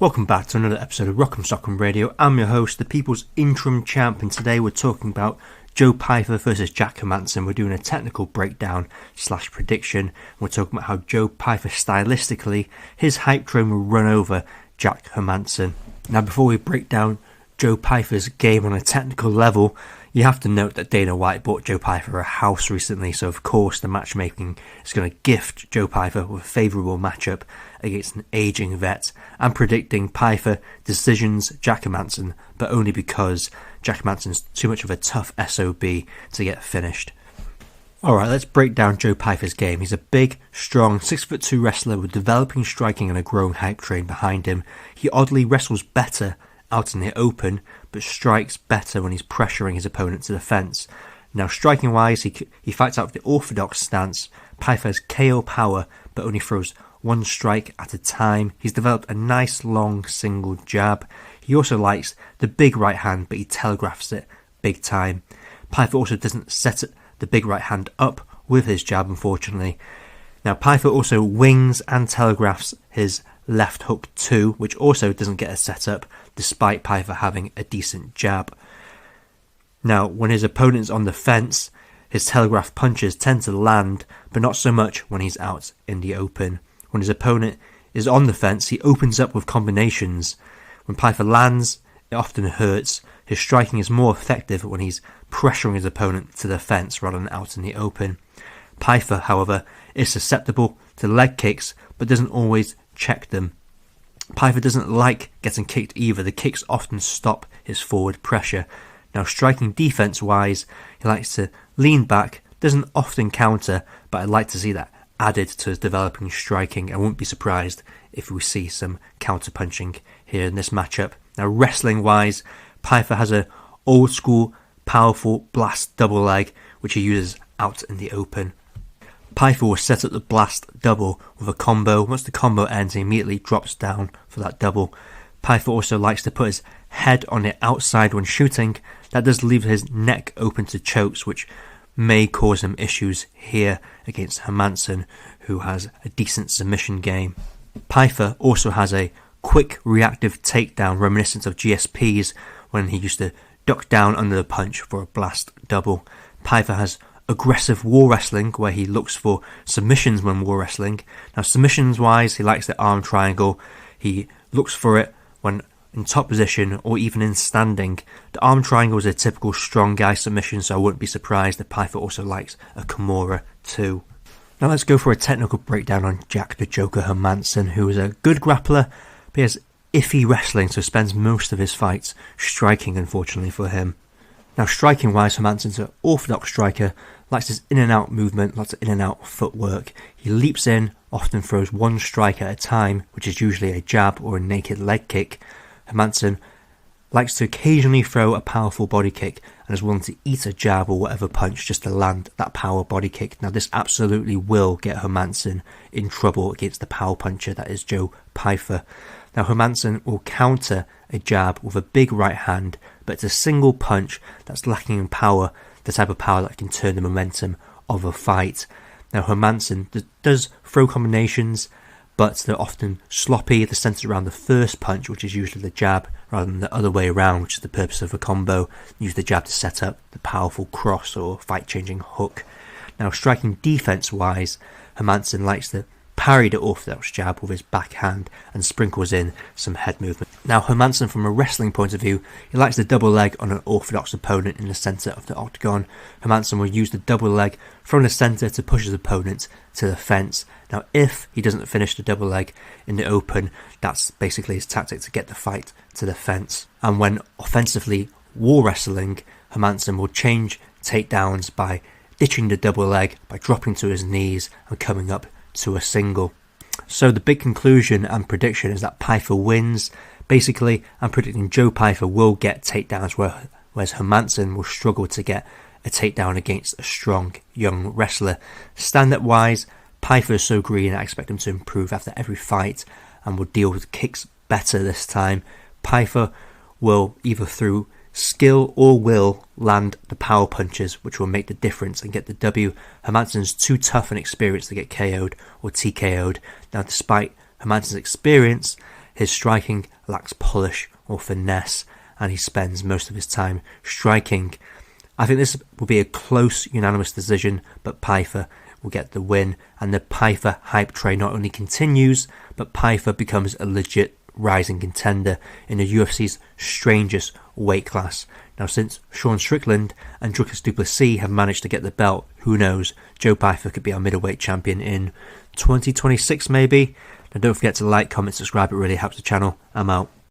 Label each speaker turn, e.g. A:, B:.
A: Welcome back to another episode of Rock'em Sock'em Radio. I'm your host, the People's Interim Champ, and today we're talking about Joe Pyfer versus Jack Hermansson. We're doing a technical breakdown / prediction. We're talking about how Joe Pyfer stylistically, his hype train will run over Jack Hermansson. Now, before we break down Joe Pyfer's game on a technical level, you have to note that Dana White bought Joe Pyfer a house recently, so of course the matchmaking is going to gift Joe Pyfer with a favourable matchup against an ageing vet. I'm predicting Pyfer decisions Jack Hermansson, but only because Jack Hermansson's too much of a tough SOB to get finished. Alright, let's break down Joe Pyfer's game. He's a big, strong, 6'2" wrestler with developing striking and a growing hype train behind him. He oddly wrestles better out in the open, but strikes better when he's pressuring his opponent to the fence. Now, striking wise, he fights out of the orthodox stance. Pyfer has KO power, but only throws one strike at a time. He's developed a nice long single jab. He also likes the big right hand, but he telegraphs it big time. Pyfer also doesn't set the big right hand up with his jab, unfortunately. Now, Pyfer also wings and telegraphs his left hook too, which also doesn't get a setup, despite Pyfer having a decent jab. Now, when his opponent's on the fence, his telegraph punches tend to land, but not so much when he's out in the open. When his opponent is on the fence, he opens up with combinations. When Pyfer lands, it often hurts. His striking is more effective when he's pressuring his opponent to the fence rather than out in the open. Pyfer, however, is susceptible to leg kicks, but doesn't always check them. Pyfer doesn't like getting kicked either. The kicks often stop his forward pressure. Now, striking defense wise, he likes to lean back, doesn't often counter, but I'd like to see that added to his developing striking. I wouldn't be surprised if we see some counter punching here in this matchup. Now, wrestling wise, Pyfer has a old school powerful blast double leg which he uses out in the open. Pyfer will set up the blast double with a combo. Once the combo ends, he immediately drops down for that double. Pyfer also likes to put his head on the outside when shooting. That does leave his neck open to chokes, which may cause him issues here against Hermansson, who has a decent submission game. Pyfer also has a quick reactive takedown reminiscent of GSP's when he used to duck down under the punch for a blast double. Pyfer has aggressive war wrestling where he looks for submissions when war wrestling. Now, submissions wise, he likes the arm triangle. He looks for it when in top position or even in standing. The arm triangle is a typical strong guy submission, so I wouldn't be surprised if Pyfer also likes a Kimura too. Now let's go for a technical breakdown on Jack the Joker Hermansson, who is a good grappler, but he has iffy wrestling, so spends most of his fights striking, unfortunately for him. Now, striking wise, Hermansson's an orthodox striker, likes his in and out movement, lots of in and out footwork. He leaps in, often throws one strike at a time, which is usually a jab or a naked leg kick. Hermansson likes to occasionally throw a powerful body kick and is willing to eat a jab or whatever punch just to land that power body kick. Now, this absolutely will get Hermansson in trouble against the power puncher that is Joe Pyfer. Now, Hermansson will counter a jab with a big right hand, but it's a single punch that's lacking in power, the type of power that can turn the momentum of a fight. Now, Hermansson does throw combinations, but they're often sloppy. They're centered around the first punch, which is usually the jab, rather than the other way around, which is the purpose of a combo. Use the jab to set up the powerful cross or fight-changing hook. Now, striking defense-wise, Hermansson likes to parry the orthodox jab with his backhand and sprinkles in some head movement. Now, Hermansson, from a wrestling point of view, he likes the double leg on an orthodox opponent in the centre of the octagon. Hermansson will use the double leg from the centre to push his opponent to the fence. Now, if he doesn't finish the double leg in the open, that's basically his tactic to get the fight to the fence. And when offensively war wrestling, Hermansson will change takedowns by ditching the double leg, by dropping to his knees and coming up to a single. So the big conclusion and prediction is that Pyfer wins. Basically, I'm predicting Joe Pyfer will get takedowns, whereas Hermansson will struggle to get a takedown against a strong young wrestler. Stand-up wise, Pyfer is so green, I expect him to improve after every fight and will deal with kicks better this time. Pyfer will either through skill or will land the power punches, which will make the difference and get the W. Hermansson's too tough and experienced to get KO'd or TKO'd. Now, despite Hermansson's experience, His striking lacks polish or finesse, and he spends most of his time striking. I think this will be a close, unanimous decision, but Pyfer will get the win, and the Pyfer hype train not only continues, but Pyfer becomes a legit rising contender in the UFC's strangest weight class. Now, since Sean Strickland and Dricus du Plessis have managed to get the belt, who knows, Joe Pyfer could be our middleweight champion in 2026 maybe. Now, don't forget to like, comment, subscribe, it really helps the channel. I'm out.